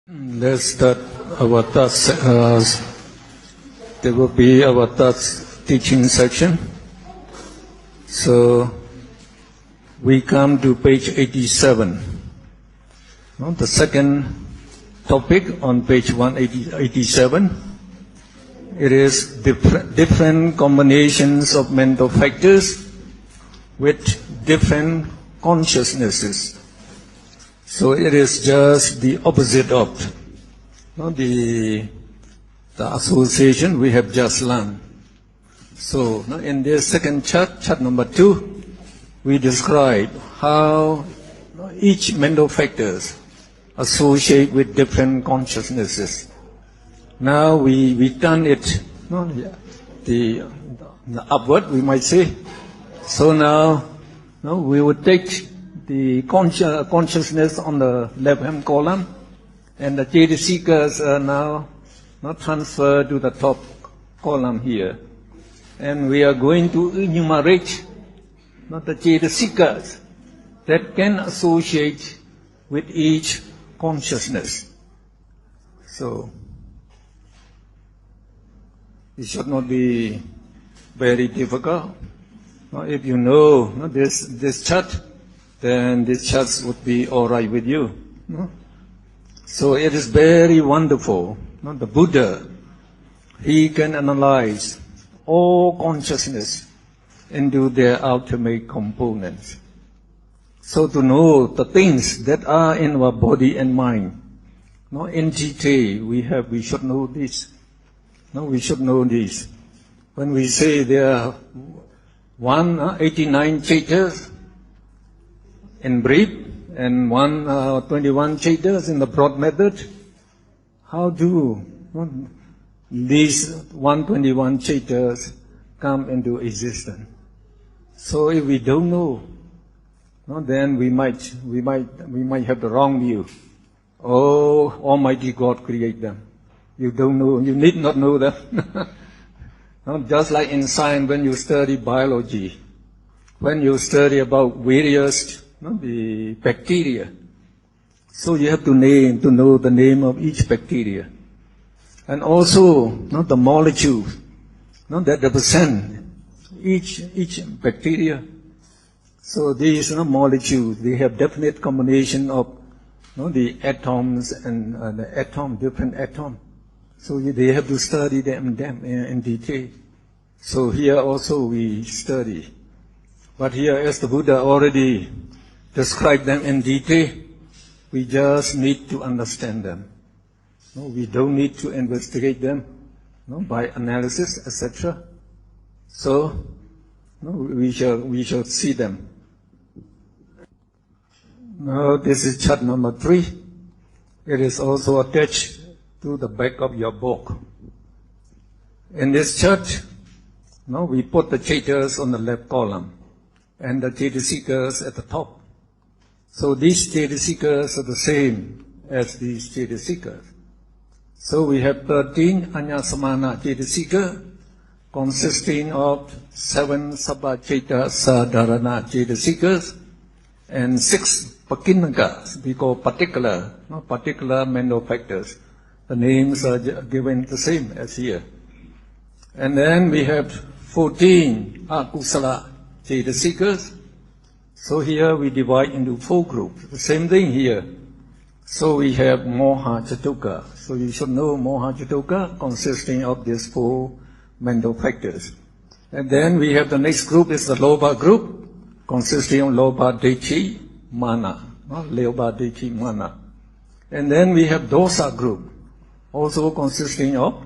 Let's start our task. There will be our task teaching section. So we come to page 87. The second topic on page 187. It is different combinations of mental factors with different consciousnesses. So it is just the opposite of the association we have just learned. So in this second chart number 2, we describe how each mental factors associate with different consciousnesses. Now we turn it the upward, we might say. So now we would take the consciousness on the left-hand column, and the jhana seekers are now transferred to the top column here. And we are going to enumerate the jhana seekers that can associate with each consciousness. So it should not be very difficult. If you know this chart, then this chart would be all right with you. So it is very wonderful. The Buddha, he can analyze all consciousness into their ultimate components. So to know the things that are in our body and mind, in detail, we should know this. We should know this. When we say there are 189 chaitas in brief and 121 chaitas in the broad method, how do these 121 chaitas come into existence? So if we don't know, then we might have the wrong view. Oh, Almighty God created them. You don't know, you need not know them. Just like in science, when you study biology, when you study about various the bacteria, so you have to know the name of each bacteria, and also the molecules that represent each bacteria. So these molecules, they have definite combination of the atoms and the different atoms. So they have to study them in detail. So here also we study. But here, as the Buddha already described them in detail, we just need to understand them. We don't need to investigate them by analysis, etc. So we shall see them. Now this is chart number 3. It is also attached to the back of your book. In this chart, we put the chaitas on the left column and the jhana seekers at the top. So these jhana seekers are the same as these jhana seekers. So we have 13 Anyasamana jhana seekers consisting of 7 Sabbaceta Sadharana jhana seekers and 6 Pakinakas, we call particular mental factors. The names are given the same as here. And then we have 14 Akusala jhana seekers. So here we divide into 4 groups. The same thing here. So we have Moha Chatuka. So you should know Moha Chatuka consisting of these 4 mental factors. And then we have the next group is the Lobha group consisting of Lobha Dechi Mana. Lobha Dechi Mana. And then we have Dosa group also consisting of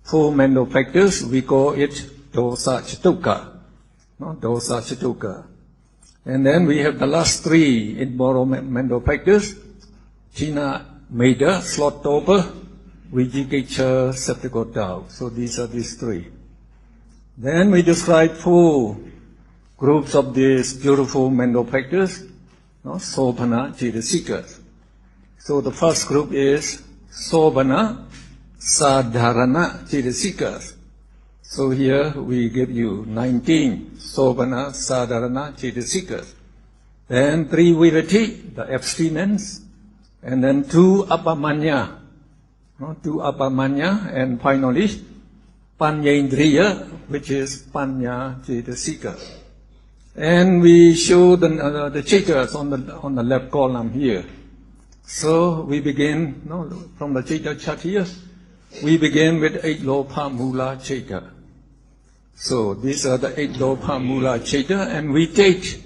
4 mental factors. We call it Dosa Chatuka. Dosa Chatuka. And then we have the last 3 immoral mental factors: China Meda, Slotober, Vijikicha, Skeptical Doubt. So these are these 3. Then we describe 4 groups of these beautiful mental factors, Sobhana jhana seekers. So the first group is Sobhana Sadharana jhana seekers. So here we give you 19 Sobhana Sadharana jhana seekers. Then 3 virati, the abstinence, And then 2 Apamanya, no, 2 Apamanya, and finally Panyendriya, which is Panya Cetasika. And we show the Chaitas on the left column here. So we begin, no, from the Chaita chart here, we begin with 8 Lopa Mula Chaita. So these are the 8 Lopa Mula Chaita, and we take,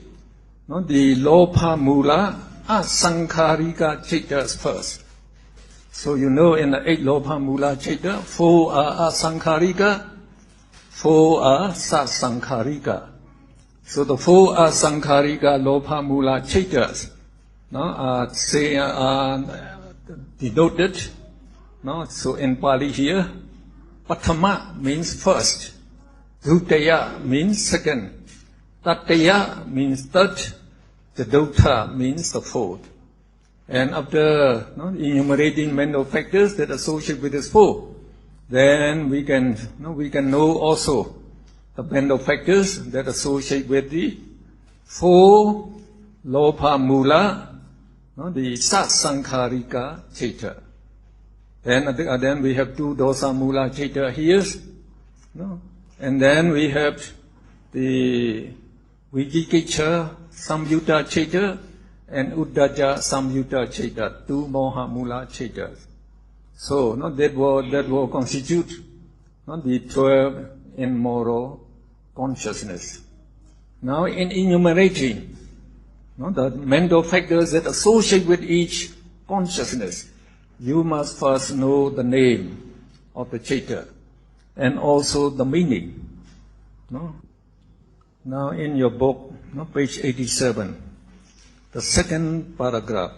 no, the Lopa Mula Asankharika Chaitas first. So you know in the 8 Lopa Mula Chaita, 4 are Asankharika, 4 are Sasankharika. So the 4 Asankharika Lopa Mula Chaitas, no, are denoted, no, so in Pali here, Patama means first, Dutaya means second, Tataya means third, Jadotha means the fourth. And after, no, enumerating mental factors that associate with this 4, then we can know also the mental factors that associate with the 4 Lopa Mula, no, the Sasankharika Chaita. Then we have 2 Dosa Mula Chaita here, no? And then we have the Vijikicha Samyutta Chaita and Uddaja Samyutta Chaita, 2 Moha Mula Chaitas. So, no, that will constitute, no, the 12 immoral consciousness. Now, in enumerating, no, the mental factors that associate with each consciousness, you must first know the name of the Chaita and also the meaning. No? Now, in your book, no, page 87, the second paragraph,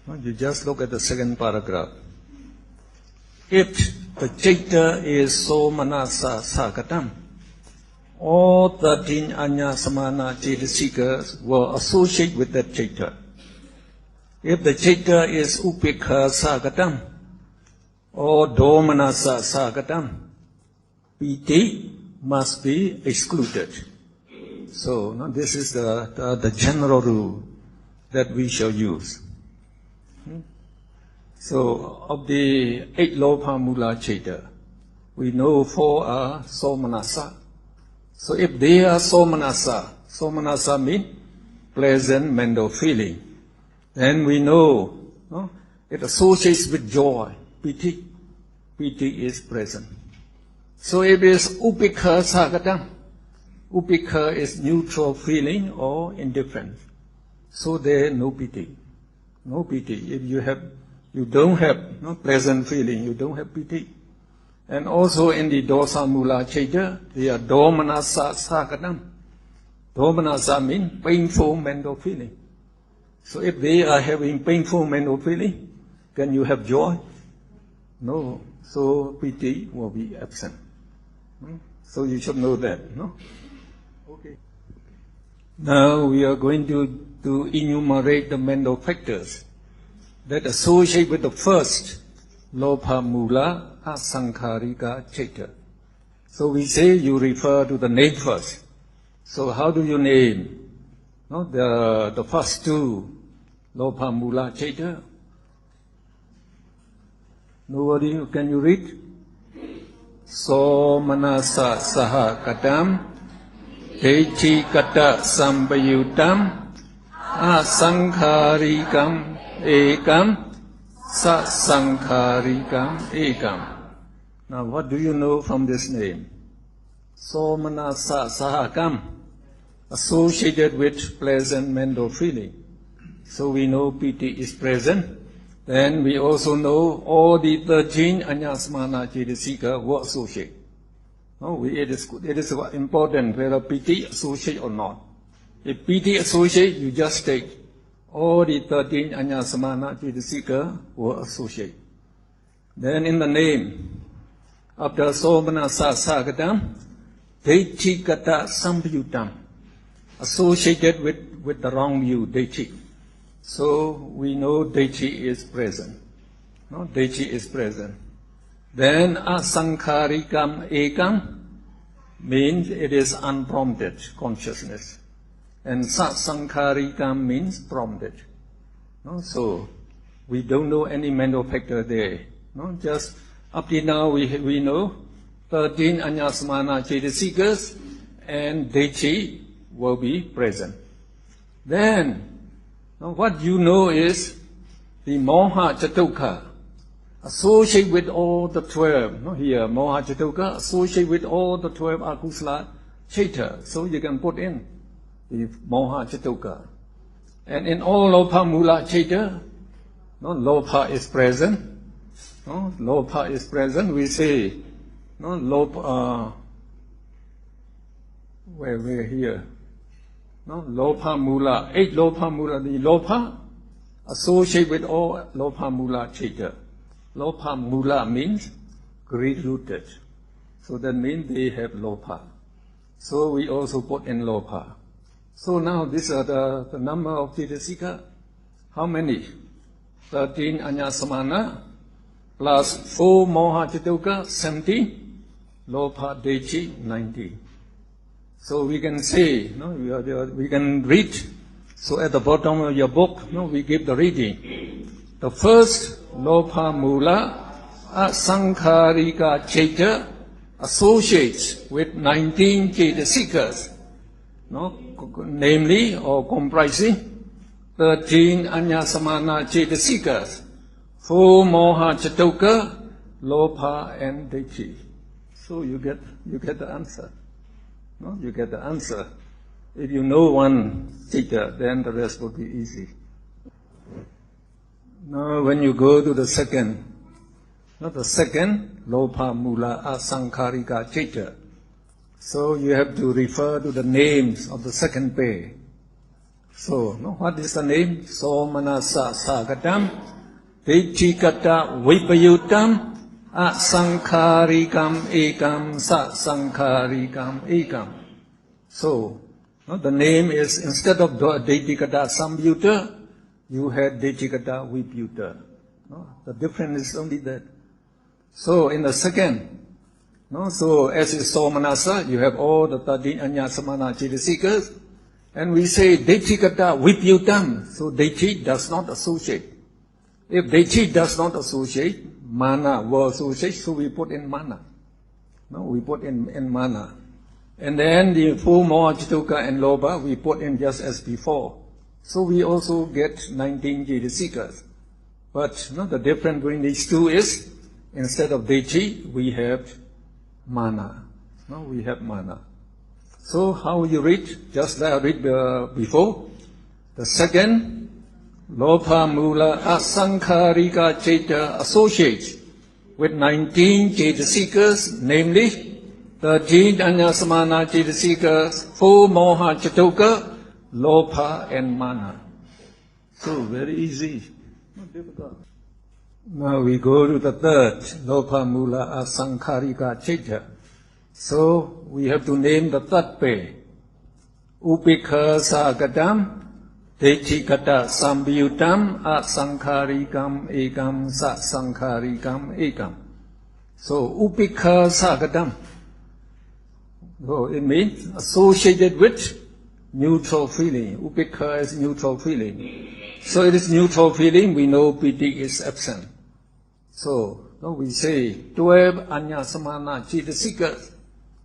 no, you just look at the second paragraph. If the Chaita is Somanasa Sagatam, all 13 Anya Samana Chaitasikas will associate with that Chaita. If the Chaita is Upekha Sagatam, or Domanasa Sagatam, Piti must be excluded. So, no, this is the general rule that we shall use. So, of the 8 Lopa Mula Chaita, we know 4 are Somanasa. So, if they are Somanasa means pleasant mental feeling, then we know, no, it associates with joy, piti. Piti is present. So, if it is Upekha Sagatam, Upekha is neutral feeling or indifference. So, there no piti. No piti. If you don't have, no, pleasant feeling, you don't have piti. And also in the Dosa Mula Chaita, they are Domanasa Sagatam. Domanasa means painful mental feeling. So if they are having painful mental feeling, can you have joy? No. So piti will be absent. So you should know that, no? Okay. Now we are going to enumerate the mental factors that associate with the first Lopa Mula Asankharika Chaita. So we say you refer to the name first. So how do you name, no, the first 2 Lopa Mula Chaita? Nobody, can you read? Somanasa Saha Katam, Dechi Kata Sambayutam, Asankharikam Ekam, Sasankharikam Ekam. Now what do you know from this name? Somanasa Sahakam, associated with pleasant mental feeling. So we know piti is present. Then we also know all the 13 Anyasmana Chaitasika will associate. No, it is important whether piti associate or not. If piti associate, you just take all the 13 Anyasamana Chaitasika will associate. Then in the name, after Somanasa Sagatam, Deiti Kata Sambyutam, associated with the wrong view, Deiti. So we know Deiti is present. No, Deiti is present. Then Asankharikam Ekam means it is unprompted consciousness. And Sasankharikam means prompted. No? So we don't know any mental factor there. No, just up to now we know 13 Anyasamana Chetasikas and Dechi will be present. Then, what you know is the Moha Chatuka, associate with all the 12. No, here, Moha Chatuka, associate with all the 12 Akusala Cheta. So you can put in the Moha Chatuka. And in all Lopa Mula Cheta, no, Lopa is present. No, Lopa is present. We say, no, Lopa, where we're here. No, Lopa Mula, 8 Lopa Mula, the Lopa associate with all Lopa Mula Cheta. Lopa Mula means great-rooted. So that means they have Lopa. So we also put in Lopa. So now these are the number of Chetasika. How many? 13 Anyasamana plus 4 Moha Chatuka, 17. Lopa Dechi, 19. So we can say, no, we can read. So at the bottom of your book, no, we give the reading. The first Lopa Mula Asankharika Cheta associates with 19 Chetasikas, no, namely or comprising 13 Anyasamana Chetasikas, 4 Moha Chatuka, Lopa and Dechi. So you get the answer. No, you get the answer. If you know one Cheta, then the rest will be easy. Now when you go to the second, Lopa Mula Asankharika Cheta. So you have to refer to the names of the second pair. So, no, what is the name? Somanasa Sagatam, Dechikata Vipayutam, Asankharikam Ekam Sa Sankharikam Ekam. So, no, the name is, instead of Dechikata Samyuta, you had Dechikata Vipyuta. No, the difference is only that. So in the second, no, so as is Somanasa, you have all the 13 Anyasamana Chetasikas, and we say Dechikata Vipyutam, so Dechi does not associate. If Dechi does not associate, Mana will associate, so we put in Mana. No, we put in Mana. And then the 4 Moha Chatuka and Lopa, we put in just as before. So we also get 19 Chetasikas. But no, the difference between these two is, instead of Dechi, we have Mana. No, we have Mana. So how you read? Just like I read before. The second, Lopa Mula Asankharika Cheta associates with 19 Chetasikas, namely 13 Anyasamana Chetasikas, 4 Moha Chatuka, Lopa and Mana. So very easy, not difficult. Now we go to the third, Lopa Mula Asankharika Cheta. So we have to name the third pair. Upikha Sagadam, Dechikata Sambyutam, Asankharikam Ekam Sa Sankharikam Ekam. So Upikha Sagadam. So it means associated with neutral feeling. Upikha is neutral feeling. So it is neutral feeling, we know piti is absent. So no, we say 12 Anyasamana Chetasikas,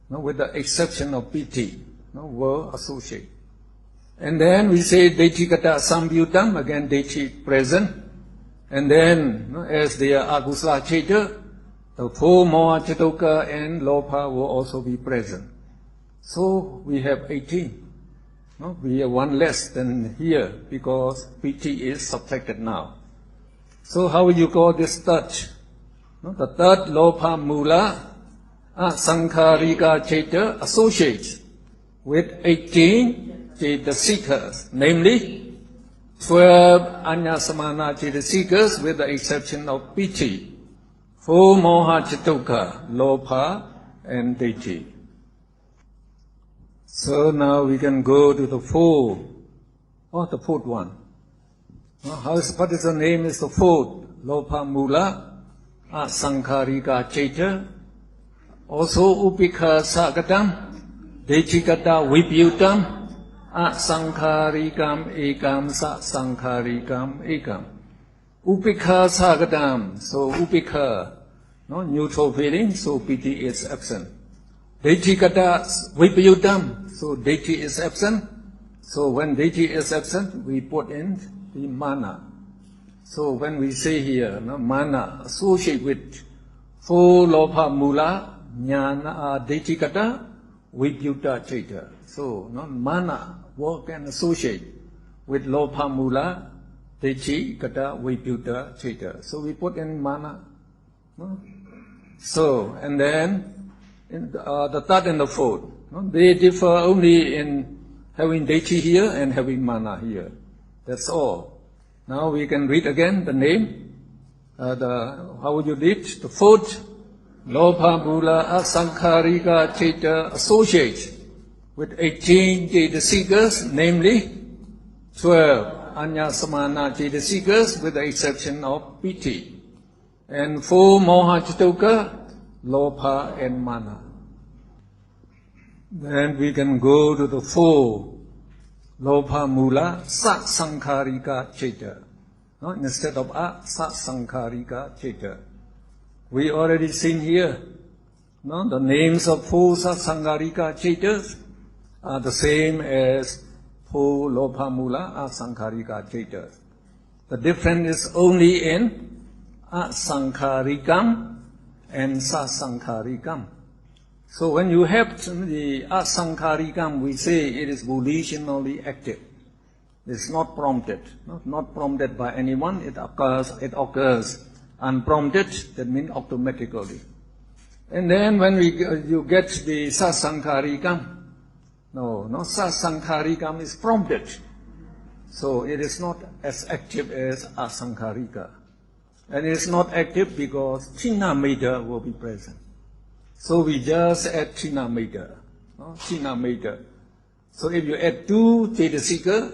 no, with the exception of piti, no, will associate. And then we say Dechikata Sambyutam, again Dechi present. And then, no, as they are Akusala Cheta, the 4 Moha Chatuka and Lopa will also be present. So we have 18. No, we have one less than here because PT is subtracted now. So how will you call this third? No, the third Lopa Mula Asankharika Cheta associates with 18 Chetasikas, namely 12 Anyasamana Chetasikas with the exception of PT, 4 Moha Chatuka, Lopa and Dechi. So now we can go to the fourth one. What is the name is the fourth? Lopa Mula Asankharika Cheta. Also Upikha Sagadam, Dechikata Vipyutam, Asankharikam Ekam Sa Sankharikam Ekam. Upekha Sagatam, so Upekha, no, neutral feeling, so piti is absent. Deiti Kata Vipayutam, so deiti is absent. So when deiti is absent, we put in the mana. So when we say here, no, mana associate with four lobha mula, jnana deiti kata, vipyuta chaita. So no, mana work and associate with lobha mula, deiti kata, vipyuta chaita. So we put in mana. No? So and then in the third and the fourth, no, they differ only in having deiti here and having mana here. That's all. Now we can read again the name. How would you read? The fourth, Lobha Mula Asankharika Chaita associates with 18 Jeta-seekers, namely 12 Anya Samana Jeta-seekers with the exception of Piti, and 4 Moha-Chitoka, Lobha and Mana. Then we can go to the 4 Lobha Mula Sasankharika Chaita. No? Instead of Sasankharika Chaita. We already seen here, no? The names of 4 Sasankharika Chaitas are the same as 4 Lobha Mula Asankharika Chaitas. The difference is only in Asankharikam and Sasankharikam. So when you have the asankharikam, we say it is volitionally active. It's not prompted, not prompted by anyone. It occurs unprompted. That means automatically. And then when you get the sasankharikam, no, sasankharikam is prompted. So it is not as active as asankharika, and it is not active because China Meta will be present. So we just add China Meta. China Meta. So if you add 2 Jeta-seeker,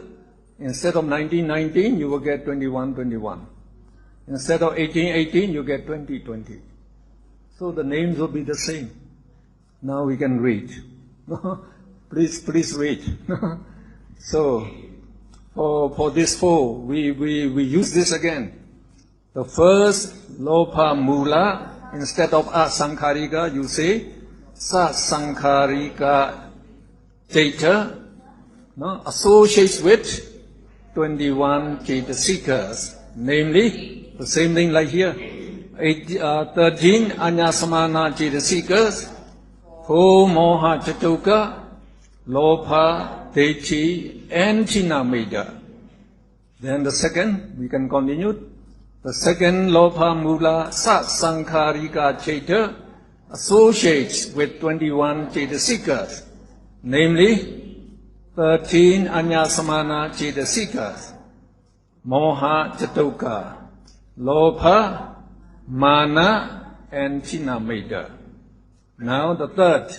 instead of 19, you will get 21. Instead of 18, you get 20. So the names will be the same. Now we can read. Please read. So for this 4, we use this again. The first Lobha Mula, instead of asankharika, you say sasankharika Chaita, no, associates with 21 Jeta-seekers, namely the same thing like here, 13 Anyasamana Jeta-seekers, 4 Moha Chatoka, Lobha, Deiti, and Chinameda. Then the second, we can continue. The second Lobha Mula Sasankharika Chaita associates with 21 Jeta-seekers, namely 13 Anyasamana Jeta-seekers, Moha Chatoka, Lobha, Mana, and Chinameda. Now the third,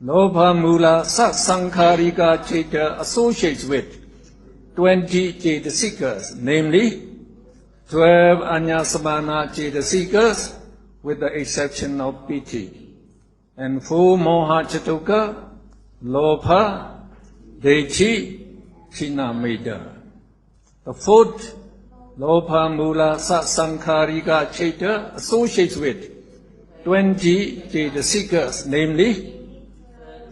Lobha Mula Sasankharika Chaita associates with 20 Jeta-seekers, namely 12 Anyasamana Jeta-seekers with the exception of Piti, and 4 Moha Chatoka, Lobha, Deiti, Chinameda. The fourth, Lobha Mula Sasankharika Chaita associates with 20 Jeta-seekers, namely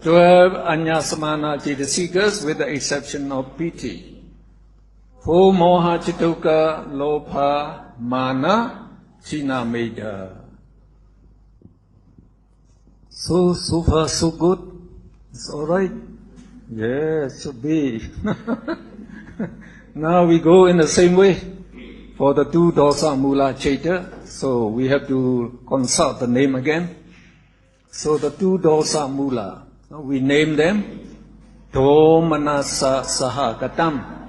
12 Anyasamana Jeta-seekers with the exception of Piti, 4 Moha Chitoka, Lobha, Mana, Chinameda. So far so good. It's all right. Yes, should be. Now we go in the same way for the 2 Dosa Mula Chaita. So we have to consult the name again. So the 2 Dosa Mula, we name them Domanasa Sahagatam,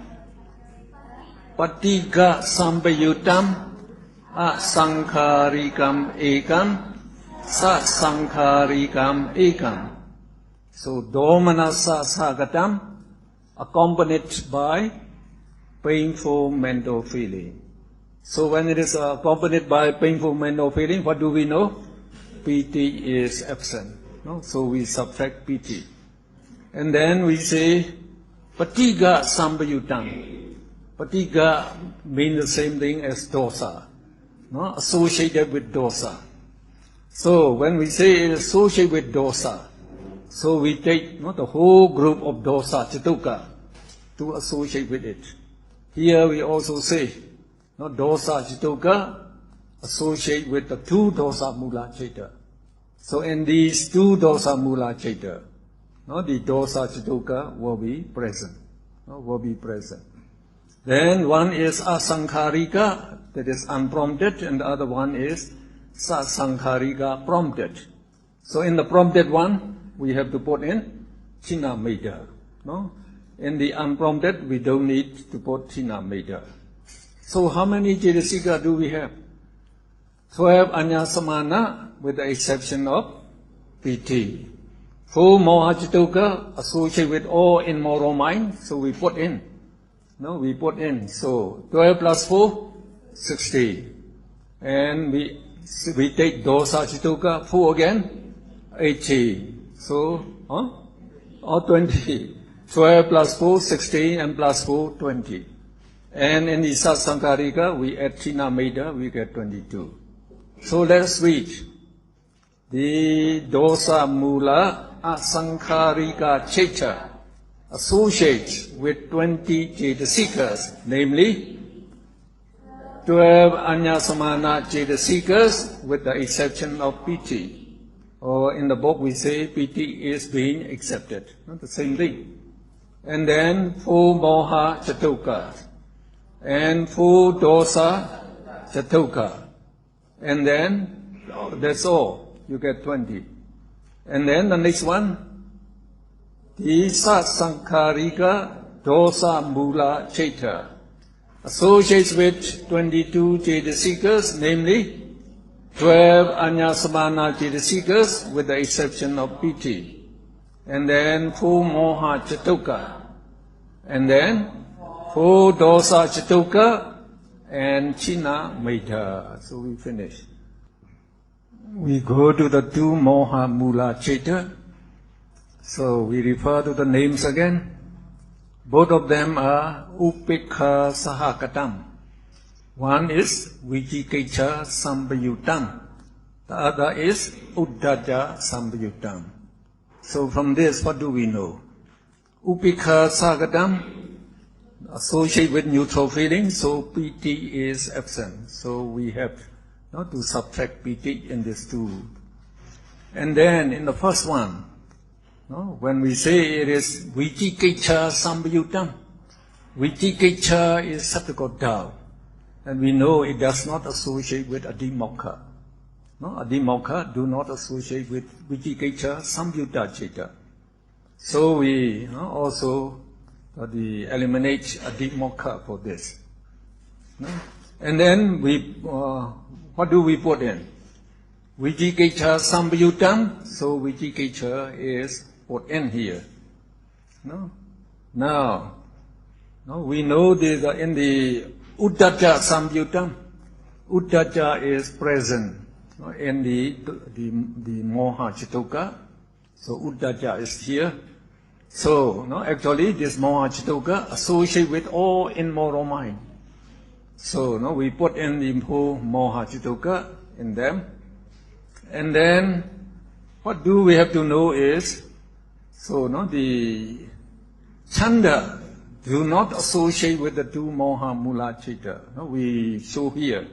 Patiga Sampayutam, Asankharikam Ekam, Sasankharikam Ekam. So Domanasa Sahagatam, accompanied by painful mental feeling. So when it is accompanied by painful mental feeling, what do we know? Piti is absent. No? So we subtract piti. And then we say Patiga Sampayutam. Patika means the same thing as dosa, no? Associated with dosa. So when we say it is associated with dosa, so we take the whole group of dosa, chituka, to associate with it. Here we also say, dosa, chituka, associate with the two dosa mula chaita. So in these two dosa mula chaita, the dosa chituka will be present. Then one is asankharika, that is unprompted, and the other one is sasankharika, prompted. So in the prompted one, we have to put in china meta. No? In the unprompted, we don't need to put china meta. So how many cetasika do we have? 12 anyasamana, with the exception of piti. 4 mohachituka, associated with all immoral mind, so we put in. We put in. So 12 plus 4, 16. And we take dosa chituka, 4 again, 18. So, 20. 12 plus 4, 16, and plus 4, 20. And in the sasankarika, we add china meta, we get 22. So let's read. The dosa mula asankharika chaita associates with 20 cetasikas, namely 12 anyasamana cetasikas with the exception of piti. Or in the book we say piti is being accepted. Not the same thing. And then 4 moha chatuka. And 4 dosa chatuka. And then that's all. You get 20. And then the next one, the sasankarika dosa mula chaita associates with 22 cetasikas, namely 12 anyasamana cetasikas with the exception of piti. And then 4 moha chatuka. And then 4 dosa chatuka and china meta. So we finish. We go to the 2 moha mula chaita. So we refer to the names again. Both of them are upekha sahakatam. One is vijikecha sambayutam. The other is uddaja sambayutam. So from this, what do we know? Upekha sahakatam, associated with neutral feeling, so piti is absent. So we have to subtract piti in this two. And then in the first one, when we say it is vijikecha sambayutam, vijikecha is subject doubt. And we know it does not associate with adimokha. Adimokha do not associate with vijikecha sambayutta chaita. So we also eliminate adimokha for this. And then we, what do we put in? Vijikecha sambayutam, so vijikecha is put in here. Now, we know this in the uddaja sambayutam. Uddaja is present in the moha chituka. So uddaja is here. So actually this moha chituka associated with all immoral mind. So we put in the moha chituka in them. And then what do we have to know is, the chanda do not associate with the 2 moha mula chaita. We show here,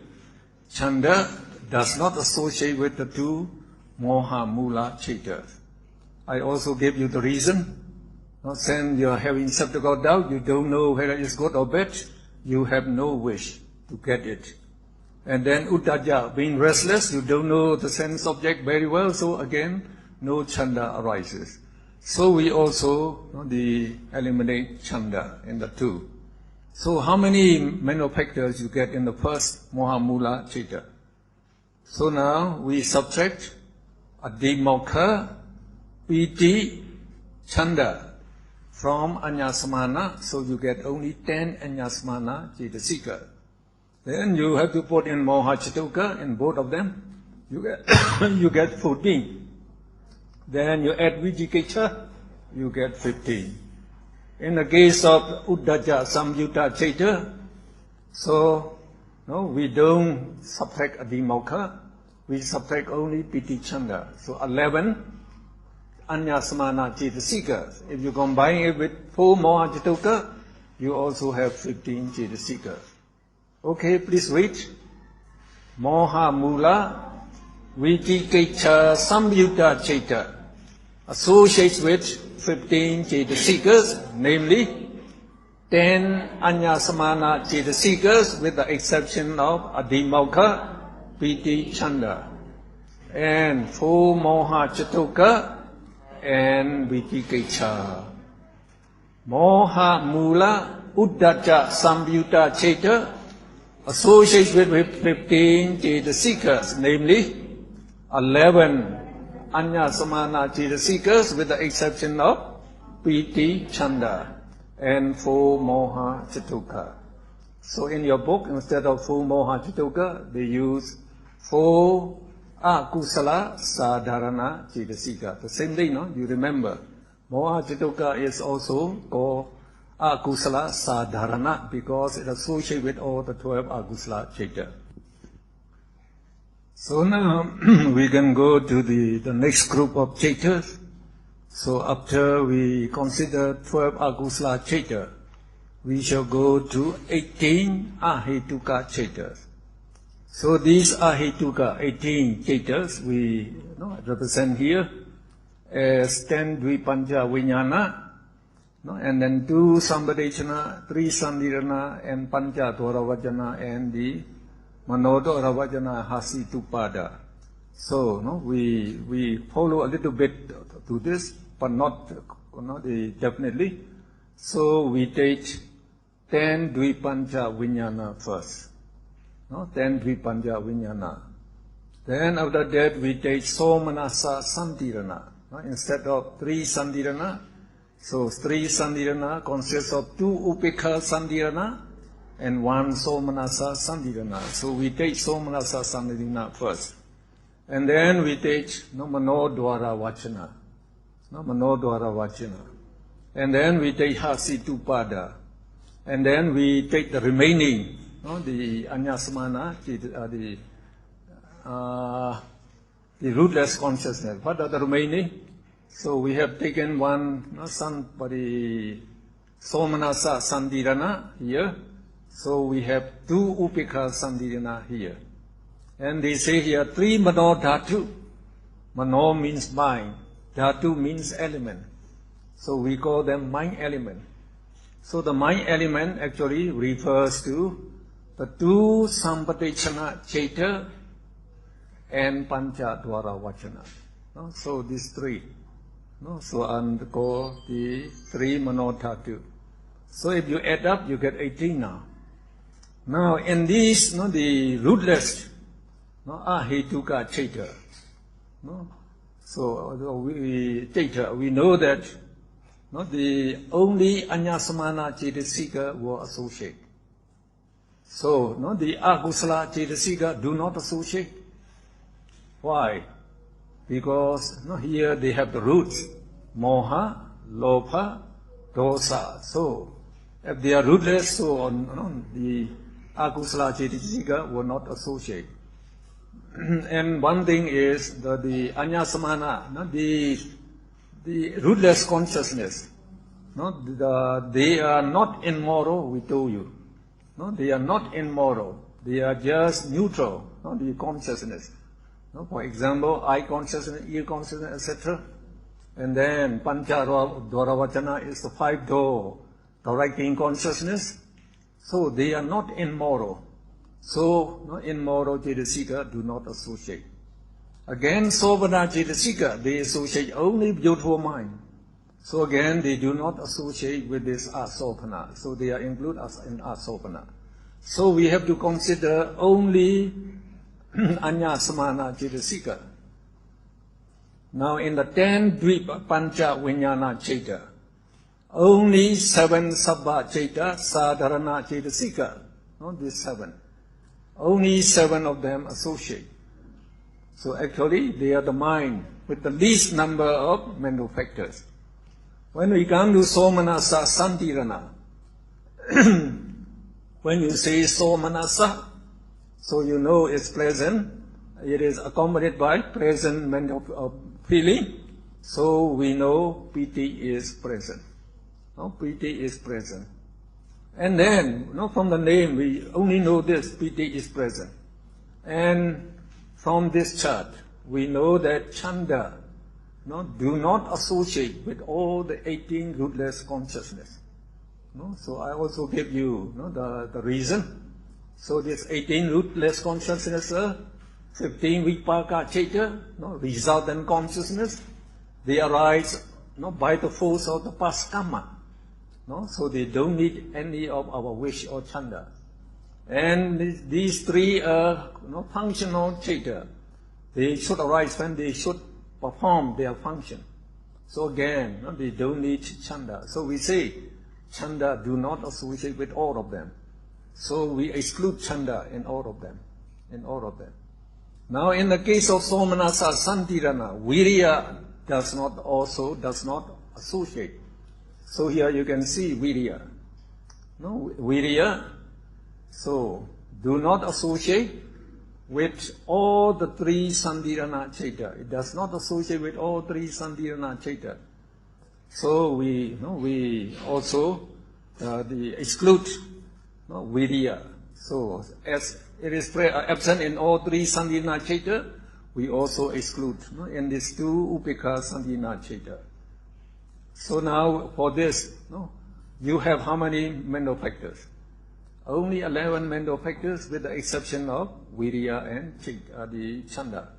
chanda does not associate with the 2 moha mula chaita. I also gave you the reason. Since you are having subject doubt, you don't know whether it's good or bad, you have no wish to get it. And then uddaja, being restless, you don't know the sense object very well, so again, no chanda arises. So we also eliminate chanda in the 2. So how many manufactures you get in the first moha mula chaita? So now we subtract adimokha, piti, chanda from anyasamana, so you get only 10 anyasamana cetasika. Then you have to put in moha chituka in both of them. You get 14. Then you add vijikecha, you get 15. In the case of uddaja sambayutta chaita, So, no, we don't subtract Abhidhamma, we subtract only Piti Chanda. So 11 Anya Samana Chetasika. If you combine it with 4 Moha Jitoka, you also have 15 Chetasika. Okay, please wait. Moha Mula Vijikecha Samyuta Cheta associates with 15 Chetasikas, namely 10 Anya Samana Chetasikas with the exception of Abhidhamma, Piti Chanda, and 4 Moha Chitoka and Vijikecha. Moha Mula Uddacha Samyuta Cheta associates with 15 Chetasikas, namely 11 Anya Samana Chetasikas with the exception of Piti Chanda and 4 Moha Chituka. So in your book, instead of 4 Moha Chituka, they use 4 Akusala Sadharana Chetasika. The same thing, no? You remember, Moha Chituka is also called Akusala Sadharana because it associates with all the 12 Akusala Cheta. So now we can go to the next group of Chetas. So after we consider 12 Akusala Cheta, we shall go to 18 Ahituka Chetas. So these Ahituka 18 Chetas we represent here as 10 Dvipanja Vijnana, and then 2 Sambadechana, 3 Sandirana, and Panja Dvaravajana, and the Manodo Ravajana Hasi Tupada. So we follow a little bit to this, but not definitely. So we take 10 Dvipanja Vijnana first. 10 Dvipanja Vijnana. Then after that we take Somanasa Sandirana. Instead of 3 Sandirana, so 3 Sandirana consists of 2 Upekha Sandirana and 1 Somanasa Sandirana. So we take Somanasa Sandirana first. And then we take Mano Dwara Vachana. Mano Dwara Vachana. And then we take Hasi Tupada. And then we take the remaining, the Anyasamana, the rootless consciousness. What are the remaining? So we have taken one somebody Somanasa Sandirana here. So we have 2 Upekha Sandirana here. And they say here 3 Mano Dhatu. Mano means mind. Dhatu means element. So we call them mind element. So the mind element actually refers to the 2 Sampadechana Cheta and Pancha Dwara Vachana. So these 3. So and call the 3 Mano Dhatu. So if you add up, you get 18 now. Now in these, the rootless, Ahituka Cheta. So we know that the only Anyasamana Chetasika will associate. So the Akusala Chetasika do not associate. Why? Because here they have the roots, Moha, Lobha, Dosa. So if they are rootless, so the Akusala Chetasika will not associate. And one thing is the Anyasamana, the rootless consciousness, they are not immoral, we told you. They are not immoral. They are just neutral, the consciousness. For example, eye consciousness, ear consciousness, etc. And then Pancha Dwaravachana is the 5 door, directing consciousness. So they are not immoral. So immoral Chetasika do not associate. Again, Sobhana Chetasika, they associate only beautiful mind. So again, they do not associate with this Asopana. So they are included as in Asopana. So we have to consider only Anyasamana Chetasika. Now in the 10 Dvipa Pancha Vijnana Cheta, only 7 Sabha Cheta, Sadharana Chetasika, these 7. Only 7 of them associate. So actually, they are the mind with the least number of mental factors. When we come to Somanasa Santirana, When you say somanasa, so you know it's present. It is accompanied by present mental of feeling. So we know piti is present. No, piti is present. And then, from the name, we only know this, piti is present. And from this chart, we know that chanda do not associate with all the 18 rootless consciousness. So I also give you the reason. So this 18 rootless consciousness, 15 vipaka chaita, resultant consciousness, they arise by the force of the past karma. So they don't need any of our wish or chanda. And these three are functional chaita. They should arise when they should perform their function. So again, they don't need chanda. So we say chanda do not associate with all of them. So we exclude chanda in all of them. In all of them. Now in the case of somanasa santirana, virya does not associate. So here you can see virya. Virya, so do not associate with all the three santirana chaita. It does not associate with all three santirana chaita. So we also exclude virya. So as it is absent in all three santirana chaita, we also exclude in these two upeka santirana chaita. So now for this, you have how many mental factors? Only 11 mental factors with the exception of virya and the chanda.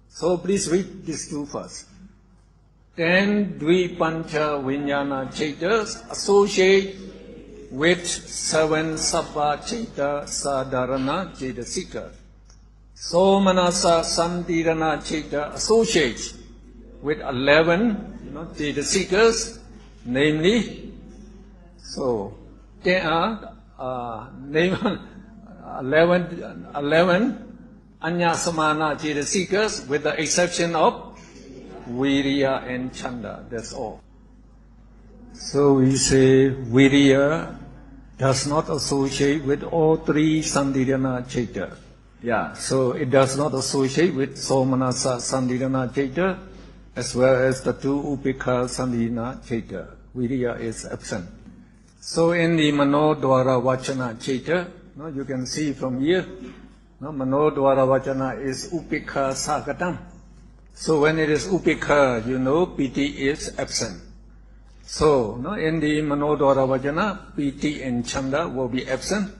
So please read these two first. 10 dvipancha vijnana chaitas associate with 7 sabba chaita sadharana chaitasika. Somanasa santirana chaita associates with 11 chaitasikas, namely, so there are 11 anyasamana chaitasikas with the exception of virya and chanda. That's all. So we say virya does not associate with all three santirana chaita. Yeah, so it does not associate with somanasa santirana chaita as well as the two upeka santirana chaita. Virya is absent. So in the manodwara vachana chaita, you can see from here, manodwara vachana is upeka sagatam. So when it is upeka, piti is absent. So in the manodwara vachana, piti and chanda will be absent.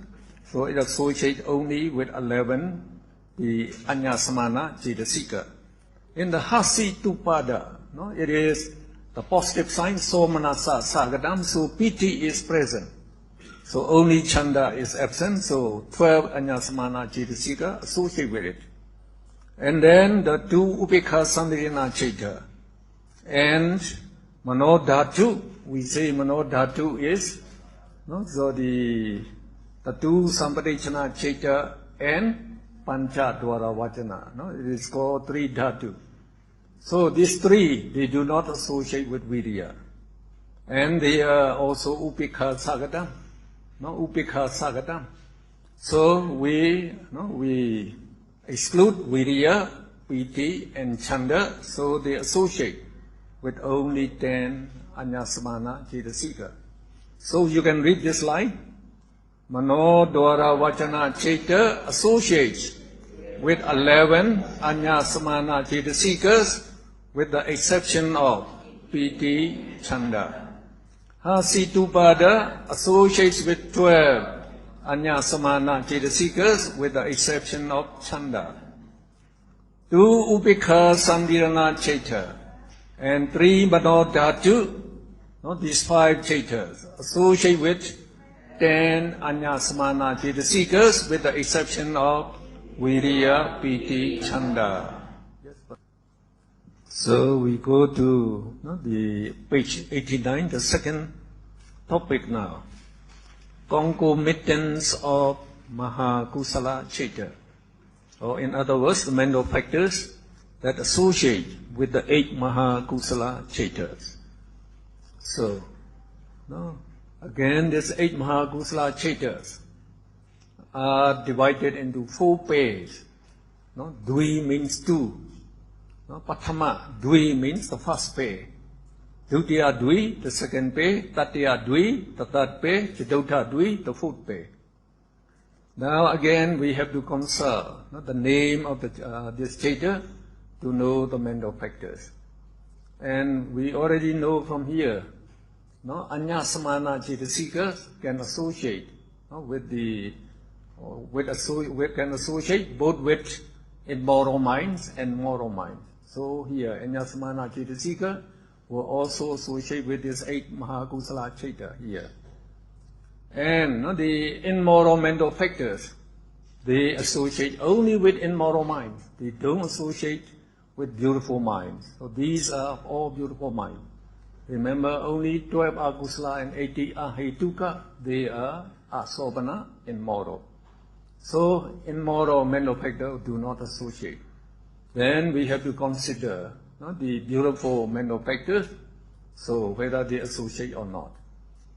So it associates only with 11, the anyasamana chaitasika. In the hasi tupada, it is the positive sign, somanasa sagadam, so piti is present. So only chanda is absent, so 12 anyasamana chaitasika associate with it. And then the two upeka santirana chaita. And manodhatu, we say manodhatu is, so the two sampadechana chaita and pancha dwara vachana. It is called three dhatu. So these three, they do not associate with virya. And they are also upeka sagadam. Upeka sagadam. So we exclude virya, piti and chanda, so they associate with only 10 anyasamana chaitasika. So you can read this line. Manodwara vachana chaita associates with 11 anyasamana chaitasikas with the exception of piti chanda. Hasitupada associates with 12 anyasamana chaitasikas with the exception of chanda. 2 upeka santirana chaita and 3 manodhatu, these 5 chaitas associate with 10 anyasamana chaitasikas with the exception of virya, piti, chanda. So we go to the page 89, the second topic now. Concomitants of Mahakusala Chaita. Or in other words, the mental factors that associate with the 8 Mahakusala Chaitas. So, again, there's 8 Mahakusala Chaitas. are divided into 4 pairs. No? Dui means 2. No? Pathama, Dui means the first pair. Dutiya Dui, the second pair. Tatiya Dui, the third pair. Chaturtha Dui, the fourth pair. Now again we have to consult the name of this chaita to know the mental factors. And we already know from here, no, Anya Samana Chaitasika can associate with can associate both with immoral minds and moral minds. So here Anya Samana Chaitasika will also associate with this 8 Mahakusala Chaita here. And the immoral mental factors, they associate only with immoral minds. They don't associate with beautiful minds. So these are all beautiful minds. Remember, only 12 akusala and 80 ahetuka, they are asobana, immoral. So immoral mental factors do not associate. Then we have to consider the beautiful mental factors, so whether they associate or not.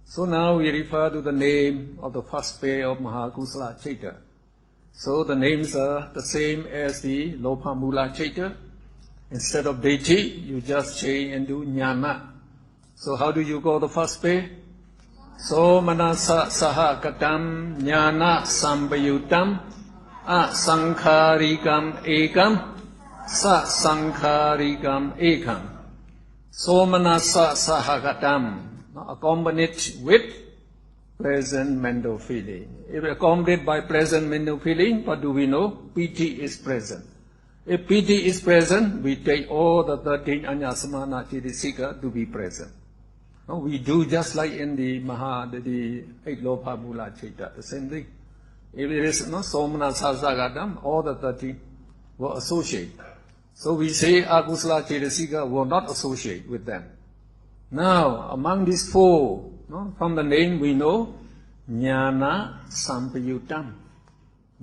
So now we refer to the name of the first pair of Mahakusala Chaita. So the names are the same as the Lopamula Chaita. Instead of deity, you just change into Jnana. So how do you call the first pair? So manasa saha katam Jnana sambayutam asankharikam ekam sa sankharikam ekam. So manasa saha katam, accompanied with pleasant mental feeling. If accompanied by pleasant mental feeling, what do we know? Piti is present. If piti is present, we take all the 13 Anyasamana Chaitasika to be present. No, we do just like in the 8 Lopa Mula Chaita, the same thing. If it is Somana Sasagatam, all the 13 will associate. So we say Akusala Chaitasika will not associate with them. Now, among these 4, from the name we know, Jnana Sampayutam.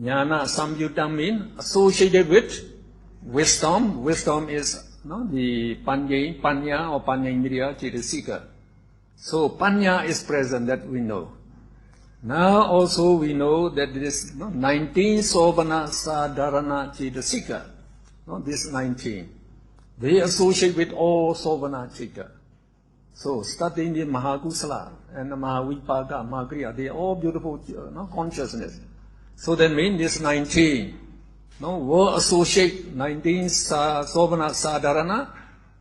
Jnana Sampayutam means associated with wisdom. Wisdom is the Panya or Panyendriya Chaitasika. So Panya is present, that we know. Now also we know that there is 19 Sobana Sadharana Chaitasika. This 19. They associate with all Sobana Chaita. So starting the Mahakusala and the Mahavipaka, Mahakriya, they are all beautiful consciousness. So that means this 19 will associate, 19 Sobana Sadharana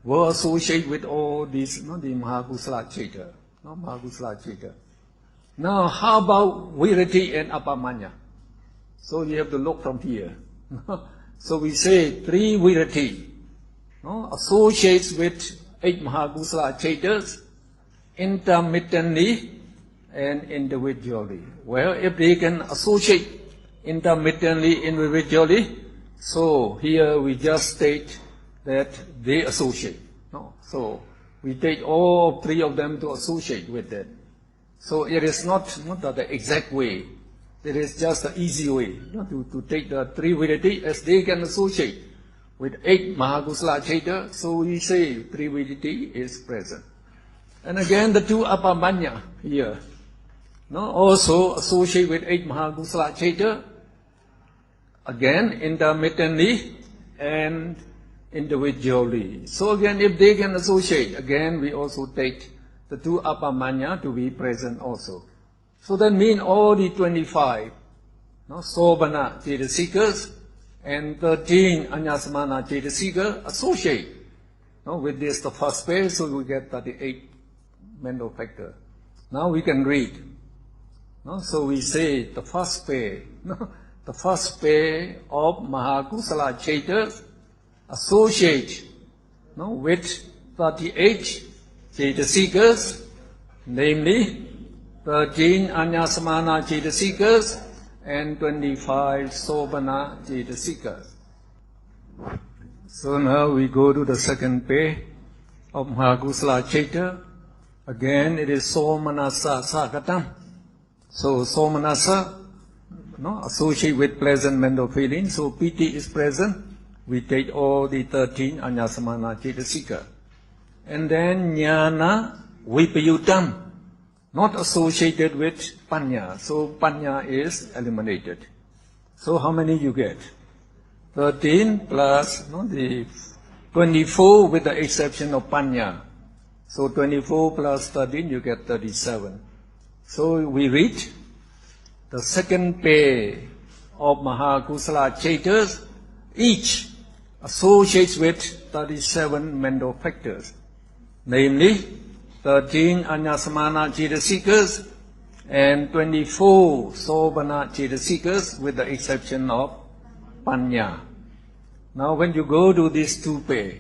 will associate with all these the Mahakusala Chaita. Mahakusala Chaita. Now how about Virati and Apamanya? So you have to look from here. So we say 3 Virati associates with 8 Mahakusala Chaitas intermittently and individually. Well, if they can associate intermittently, individually, so here we just state that they associate. So we take all 3 of them to associate with that. So it is not the exact way. It is just the easy way to take the 3 Virati as they can associate with 8 Mahakusala Chaita, so we say 3 Virati is present. And again the 2 Apamanya here, also associate with 8 Mahakusala Chaita, again intermittently and individually. So again if they can associate, again we also take the 2 Apamanya to be present also. So that means all the 25 Sobana Chaitasikas and 13 Anyasamana Chaitasika associate with this, the first pair, so we get 38 mental factor. Now we can read. So we say the first pair, the first pair of Mahakusala Chaitas associate with 38 Chaitasikas, namely 13 Anyasamana Chaitasikas and 25 Sobana Chaitasikas. So now we go to the second pair of Mahakusala Chaita. Again it is Somanasa Sakatam. So Somanasa associate with pleasant mental feelings. So Piti is present. We take all the 13 Anyasamana Chaitasika. And then Jnana Vipayutam. not associated with panya. So panya is eliminated. So how many you get? 13 plus the 24 with the exception of panya. So 24 plus 13 you get 37. So we read the second pair of Mahakusala Chaitas, each associates with 37 mental factors, namely 13 Anyasamana Cetasikas and 24 Sobhana Cetasikas with the exception of Panya. Now when you go to these two pair,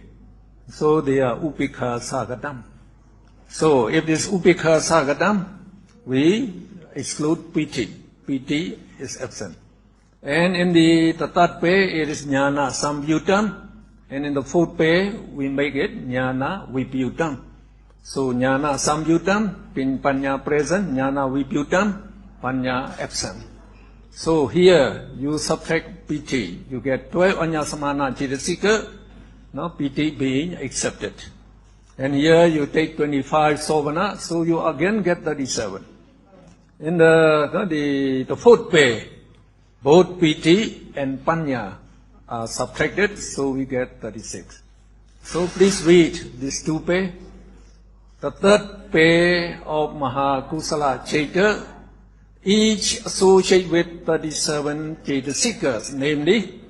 so they are Upikha Sagatam. So if this Upikha Sagatam, we exclude Piti. Piti is absent. And in the third pair, it is Jnana Samyutam. And in the fourth pair, we make it Jnana Vipyutam. So Jnana Samyutam, Panya present, Jnana Vipyutam, Panya absent. So here, you subtract Piti. You get 12 Anyasamana Cetasika, now Piti being accepted. And here you take 25 Sovana, so you again get 37. In the fourth pair, both Piti and Panya are subtracted, so we get 36. So please read these two pair. The third pair of Mahakusala Chaita, each associate with 37 Cetasikas, namely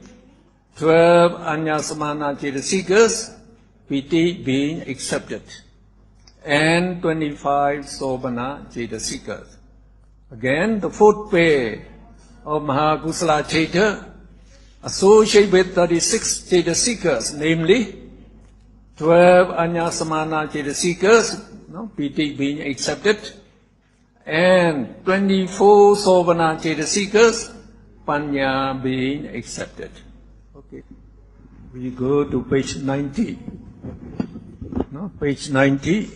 12 Anyasamana Cetasikas, Piti being accepted, and 25 Sobhana Cetasikas. Again, the fourth pair of Mahakusala Chaita associate with 36 Cetasikas, namely 12 Anyasamana Cetasikas, Piti being accepted, and 24 Sobhana Cetasikas, Panya being accepted. Okay. We go to page 90. Page 90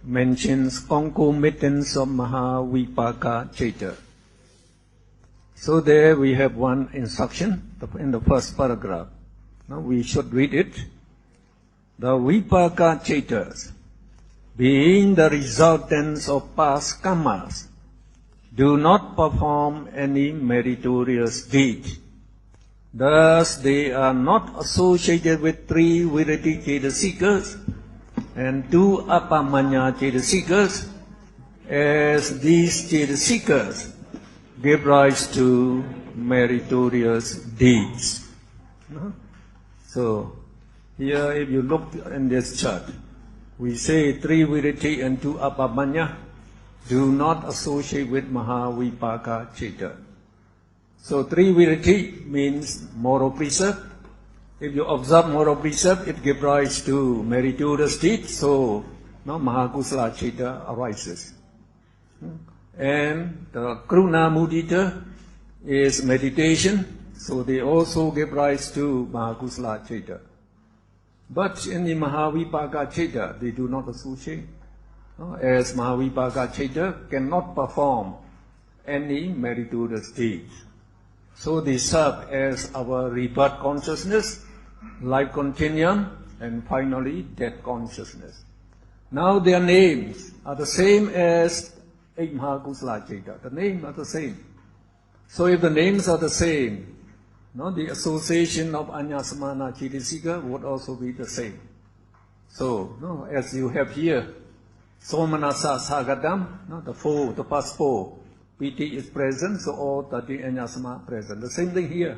mentions concomitants of Mahavipaka Chaita. So there we have one instruction in the first paragraph. Now we should read it. The Vipaka Chaitas, being the resultants of past karmas, do not perform any meritorious deed. Thus they are not associated with 3 Virati Cetasikas and 2 Apamanya Cetasikas, as these Cetasikas give rise to meritorious deeds. So, here if you look in this chart, we say 3 Virati and 2 Apamanya do not associate with Mahavipaka Chaita. So 3 Virati means moral precept. If you observe moral precept, it gives rise to meritorious deeds, so Mahakusala Chaita arises. And the Karuna Mudita is meditation, so they also give rise to Mahakusala Chaita. But in the Mahavipaka Chaita, they do not associate, as Mahavipaka Chaita cannot perform any meritorious deeds. So they serve as our rebirth consciousness, life continuum, and finally death consciousness. Now their names are the same as 8 Mahakusala Chaita. The names are the same. So if the names are the same, the association of Anyasamana Cetasika would also be the same. So, as you have here, Somanasa Sagadam, the past 4, Piti is present, so all 30 Anyasama present. The same thing here.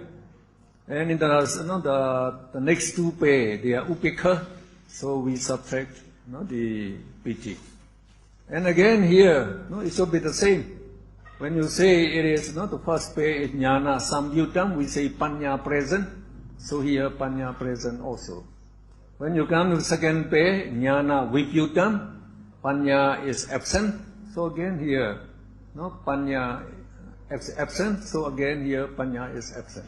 And in the next 2 pair, they are Upikha, so we subtract the Piti. And again here, it should be the same. When you say it is the first pair is Jnana Samyutam, we say Panya present, so here Panya present also. When you come to the second pair, Jnana Vipyutam, Panya is absent, so again here, Panya is absent, so again here Panya is absent.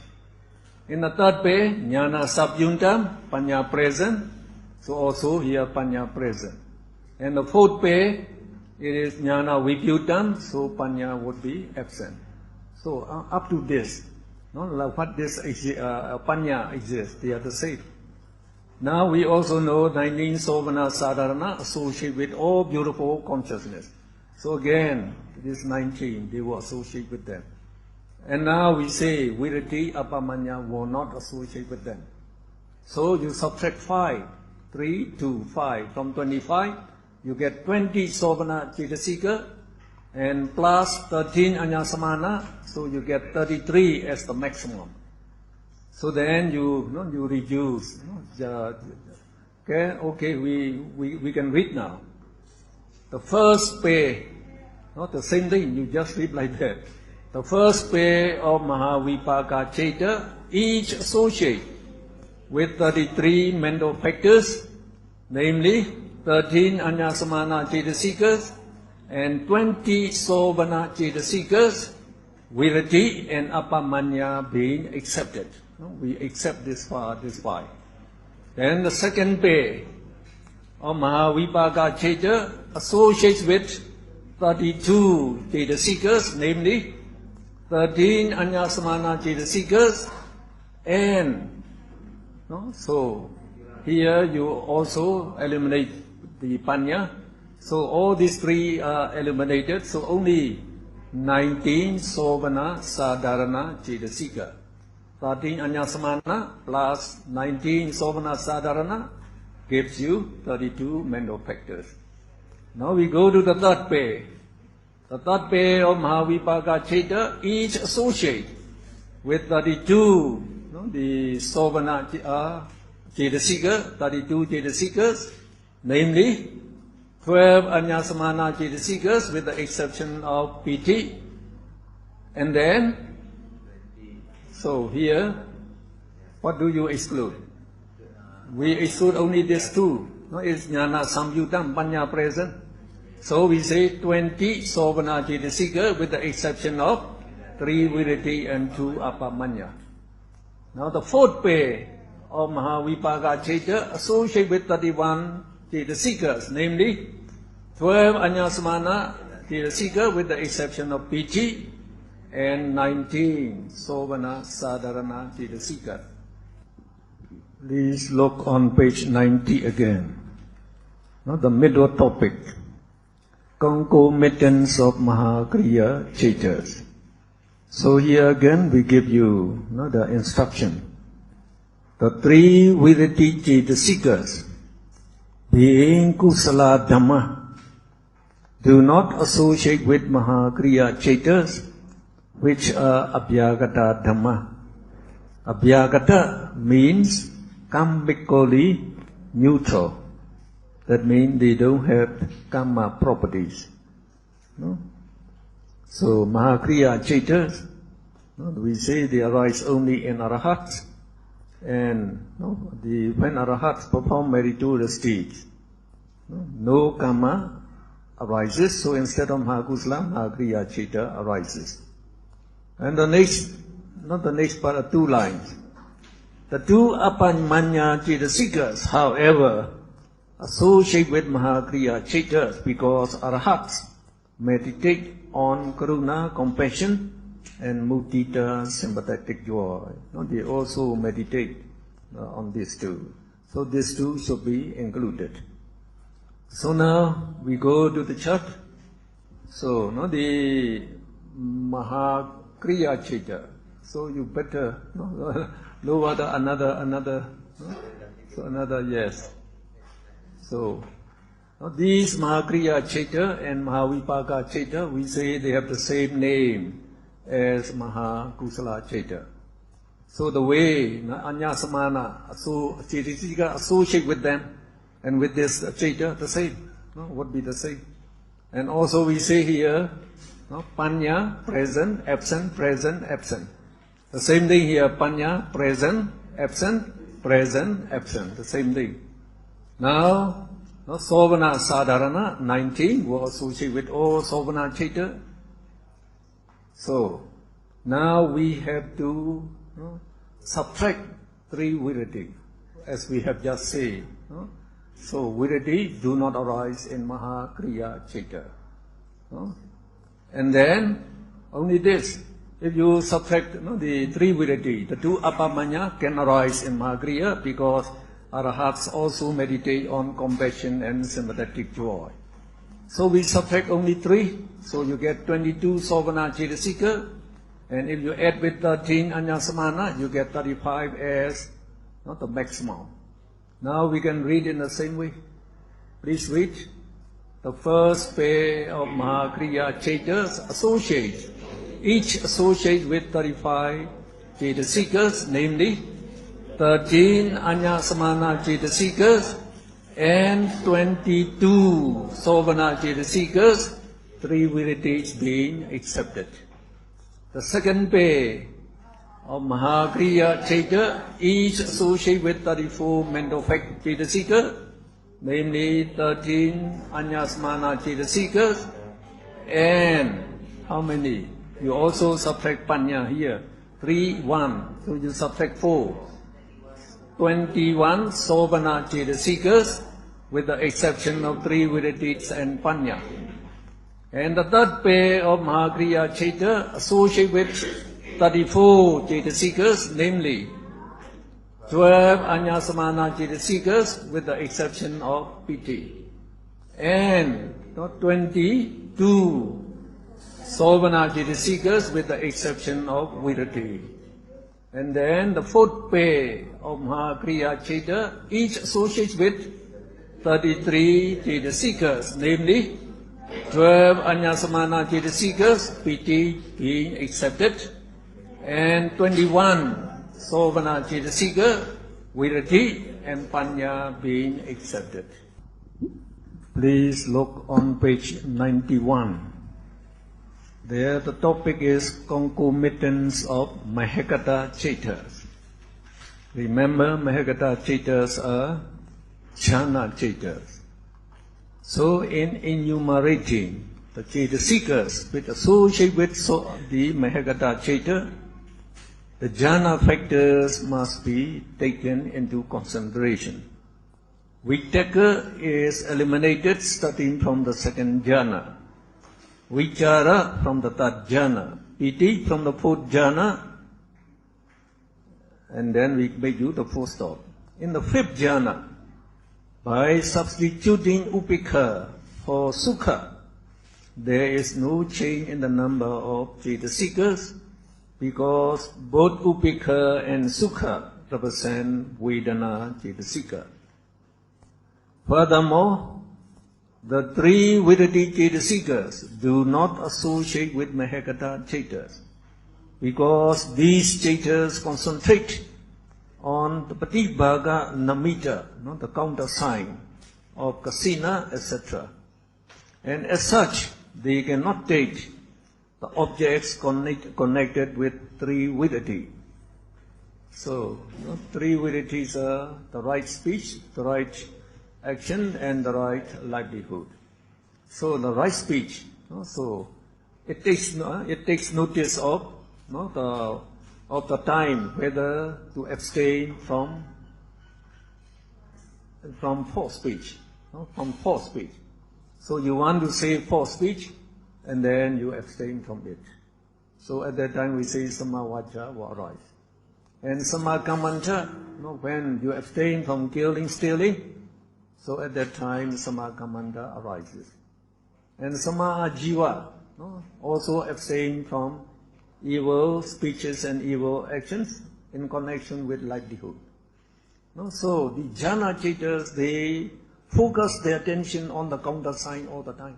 In the third pair, Jnana Samyutam, Panya present, so also here Panya present. And the fourth pair, it is Jnana Vipyutam, so Panya would be absent. So up to this, what this Panya exists, they are the same. Now we also know 19 Sovana Sadharana associate with all beautiful consciousness. So again, it is 19, they will associate with them. And now we say Virati, Apamanya will not associate with them. So you subtract 5, 3 to 5. From 25, you get 20 Sovana Chetasika and plus 13 Anyasamana, so you get 33 as the maximum. So then you reduce. Okay, we can read now. The first pair, not the same thing, you just read like that. The first pair of Mahavipaka Cheta, each associate with 33 mental factors, namely 13 Anyasamana Chetasikas and 20 Sovana Chetasikas, Virati and Apamanya being accepted. We accept this part, this 5. Then the second pair of Mahavipaka Cheta associates with 32 Chetasikas, namely 13 Anyasamana Chetasikas and so here you also eliminate the Panya. So all these 3 are eliminated. So only 19 Sovana Sadharana Chetasika. 13 Anyasamana plus 19 Sovana Sadharana gives you 32 mental factors. Now we go to the third pair. The third pair of Mahavipaka Cheta, each associate with 32 the Sovana Chetasika, 32 Chetasikas, namely 12 Anyasamana Chetasikas with the exception of PT. And then, so here, what do you exclude? We exclude only these 2. It's Jnana Samyutam, Panya present. So we say 20 Sovana Chetasika with the exception of 3 Virati and 2 Apamanya. Now the fourth pair of Mahavipaka Cheta associate with 31 Chetasikas, namely 12 Anyasamana Chetasika with the exception of PT and 19 Sovana Sadharana Chetasika. Please look on page 90 again. Now the middle topic, concomitance of Mahakriya Chetas. So here again we give you the instruction. The 3 Virati Chetasikas, being Kusala Dhamma, do not associate with Mahakriya Chetas, which are Abhyagata Dhamma. Abhyagata means karmically neutral. That means they don't have karma properties. No? So Mahakriya Chetas, we say they arise only in Arahats, and when Arahats perform meritorious deeds, no karma arises. So instead of Mahakusala, Mahakriya Cheta arises. And the next, not the next part, 2 lines. The 2 Apamanya Chetasikas, however, associate with Mahakriya Chetas because Arahats meditate on Karuna, compassion, and Mudita, sympathetic joy. They also meditate on these 2. So these 2 should be included. So now we go to the chart. So the Mahakriya Cheta. So you better lower another. So another, yes. So these Mahakriya Cheta and Mahavipaka Cheta, we say they have the same name as Mahakusala Cheta. So the way Anyasamana, so Chetasika associate with them and with this Cheta, the same, would be the same. And also we say here, Panya, present, absent, present, absent. The same thing here, Panya, present, absent, present, absent. The same thing. Now, Sovana Sadharana, 19, will associate with all Sovana Cheta. So, now we have to subtract 3 Virati, as we have just said. So, Virati do not arise in Mahakriya Cheta. And then, only this, if you subtract the 3 Virati, the 2 Apamanya can arise in Mahakriya because Arahats also meditate on compassion and sympathetic joy. So we subtract only 3, so you get 22 Sovana Chetasika, and if you add with 13 Anyasamana, you get 35 as not the maximum. Now we can read in the same way. Please read. The first pair of Mahakriya Chetas associate. Each associate with 35 Chetasikas, namely 13 Anyasamana Chetasikas and 22 Sovana Chetasikas, 3 Viritis being accepted. The second pair of Mahakriya Cheta, each associate with 34 mental fact Chetasika, namely 13 Anyasamana Chetasikas, and how many? You also subtract Panya here, 3, 1, so you subtract 4. 21 Sovana Chetasikas, with the exception of 3 Viritis and Panya. And the third pair of Mahakriya Cheta associate with 34 Chetasikas, namely 12 Anyasamana Chetasikas, with the exception of Piti, and 22 Sovana Chetasikas, with the exception of Virati. And then the fourth pair of Mahakriya Cheta, each associates with 33 Chetasikas, namely 12 Anyasamana Chetasikas, Piti being accepted, and 21 Sovana Chetasika, Virati and Panya being accepted. Please look on page 91. There the topic is concomitance of Mahakata Chetas. Remember, Mahakata Chetas are Jhana Chetas. So in enumerating the Chetasikas which associate with the Mahakata Cheta, the jhana factors must be taken into consideration. Vitakka is eliminated starting from the second jhana, Vichara from the third jhana, Piti from the fourth jhana, and then we make you the full stop. In the fifth jhana, by substituting Upekha for Sukha, there is no change in the number of Chetasikas, because both Upekha and Sukha represent Vedana Chetasika. Furthermore, the 3 Virati Chetasikas do not associate with Mahakata Chetas, because these Chetas concentrate on the Patibhaga Namitta, the counter sign of Kasina, etc. And as such, they cannot take the objects connected with 3 Virati. So, 3 Viritis are the right speech, the right action, and the right livelihood. So, the right speech, so it takes notice of the time whether to abstain from false speech, from false speech. So, you want to say false speech, and then you abstain from it. So at that time we say Samavacha will arise. And Samakamanta, when you abstain from killing, stealing, so at that time Samakamanta arises. And Samaajiva, also abstain from evil speeches and evil actions in connection with livelihood. So the jhana chetas, they focus their attention on the counter sign all the time.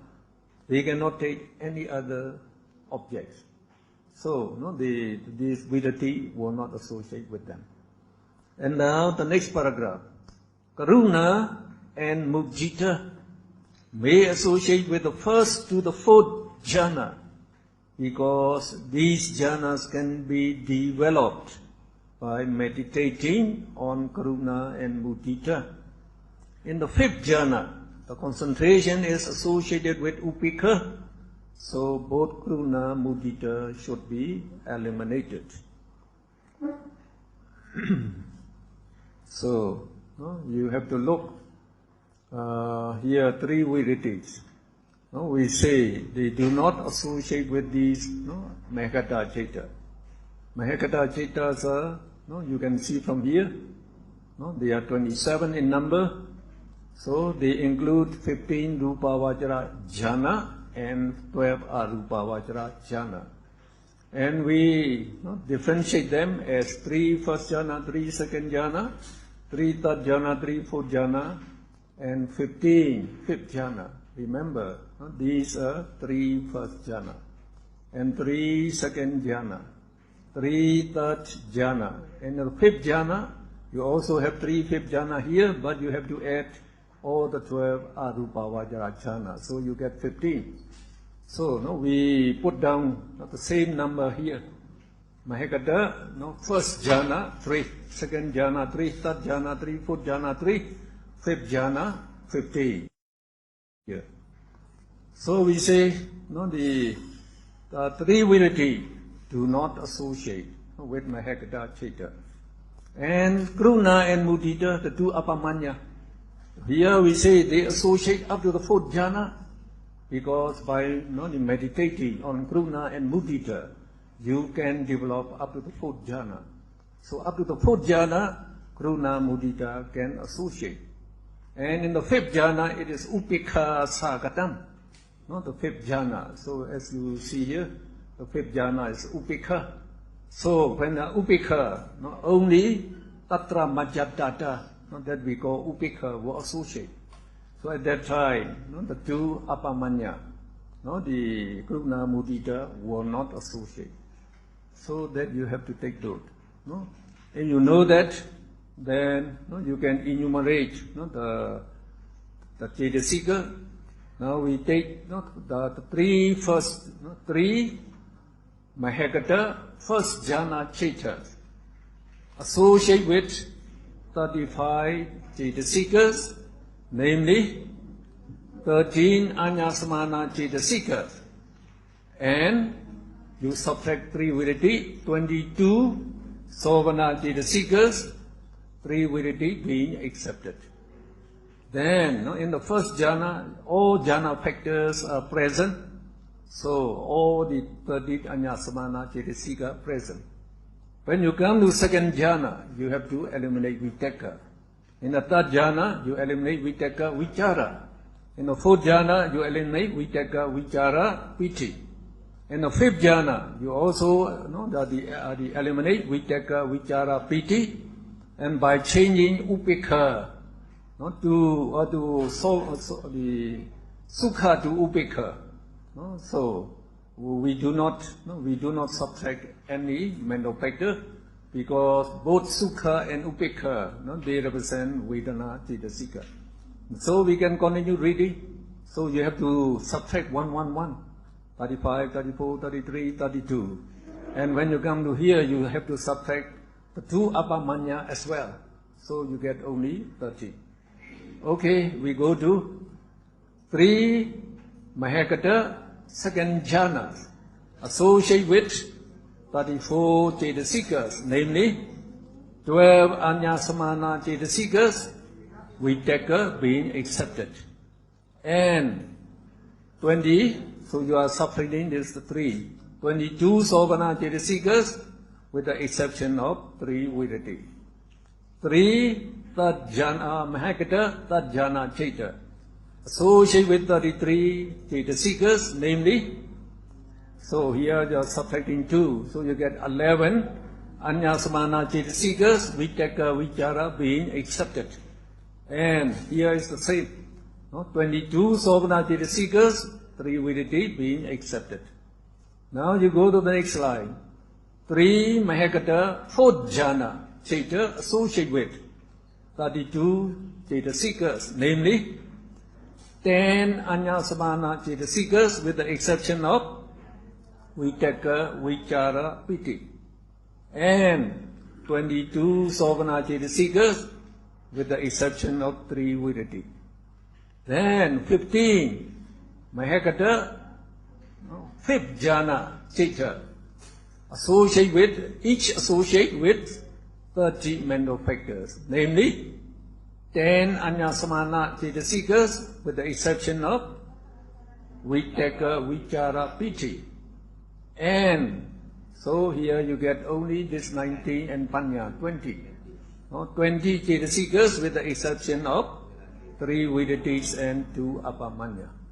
They cannot take any other objects. So, these Vidati will not associate with them. And now the next paragraph. Karuna and Mudita may associate with the first to the fourth jhana, because these jhanas can be developed by meditating on Karuna and Mudita. In the fifth jhana, the concentration is associated with Upekha, so both Karuna and Mudita should be eliminated. So, you have to look here 3 Viritis. We say they do not associate with these Mahakata Cheta. Mahakata Chetas are, you can see from here, they are 27 in number. So they include 15 Rupa Vajra jhana and 12 Arupa Vajra jhana. And we differentiate them as 3 first jhana, 3 second jhana, 3 third jhana, 3 fourth jhana, and 15 fifth jhana. Remember, these are 3 first jhana, and 3 second jhana, 3 third jhana. And the fifth jhana, you also have 3 fifth jhana here, but you have to add all the 12 Arupa Vajra jhana. So you get 15. So we put down the same number here. Mahekata, first jhana, 3, second jhana, 3, third jhana, 3, fourth jhana, 3, fifth jhana, 15. Here. So we say, the three virity do not associate with Mahekata Chaita. And Kruna and Mudita, the 2 Apamanya, here we say they associate up to the 4th jhana, because by meditating on Kruna and Mudita, you can develop up to the 4th jhana. So up to the 4th jhana, Kruna, Mudita can associate. And in the 5th jhana, it is Upekha Sagatam, the 5th jhana. So as you see here, the 5th jhana is Upekha. So when Upekha, only Tatra Majjadata, that we call Upekha, will associate. So at that time, the 2 Apamanya, the Kruna Mudita will not associate. So that you have to take note. And you know that, then you can enumerate the Chetasika. Now we take the 3 first, 3 Mahekata, first jhana Chetas, associate with 35 Chetasikas, namely 13 Anyasamana Chetasikas, and you subtract 3 viriti, 22 Sovana Chetasikas, 3 viriti being accepted. Then in the first jhana, all jhana factors are present, so all the 13 Anyasamana Chetasika present. When you come to second jhana, you have to eliminate Vitaka. In the third jhana, you eliminate Vitaka, Vichara. In the fourth jhana, you eliminate Vitaka, Vichara, Piti. In the fifth jhana, you also eliminate Vitaka, Vichara, Piti. And by changing Upekha to solve the Sukha to Upekha, so we do not subtract any mental factor, because both Sukha and Upekha, they represent Vedana Cetasika. So we can continue reading. So you have to subtract 1, 35, 34, 33, 32. And when you come to here, you have to subtract the 2 Apamanya as well. So you get only 30. Okay, we go to 3 Mahekata, second jhana, associate with 34 Chetasikas, namely 12 Anyasamana Chetasikas, Vitaka being accepted. And 20, so you are subtracting this 3, 22 Sovana Chetasikas with the exception of 3 viriti. 3 third jhana Mahekata, third jhana Cheta, associate with 33 Chetasikas, namely, so here you are subtracting 2, so you get 11 Anyasamana Chetasikas, Vitaka, Vichara being accepted. And here is the same, 22 Sovana Chetasikas, 3 viriti being accepted. Now you go to the next line. 3 Mahekata, 4th jhana Cheta, associate with 32 Chetasikas, namely 10 Anyasamana Chetasikas with the exception of Vitaka, Vichara, Piti. And 22 Sovana Chetasikas with the exception of 3 viriti. Then 15 Mahekata, 5th jhana Cheta, associate with 30 mental factors, namely 10 Anyasamana Chetasikas with the exception of Vitaka, Vichara, Piti. And so here you get only this 19 and Panya, 20. 20 Chetasikas with the exception of 3 Viditis and 2 Apamanya.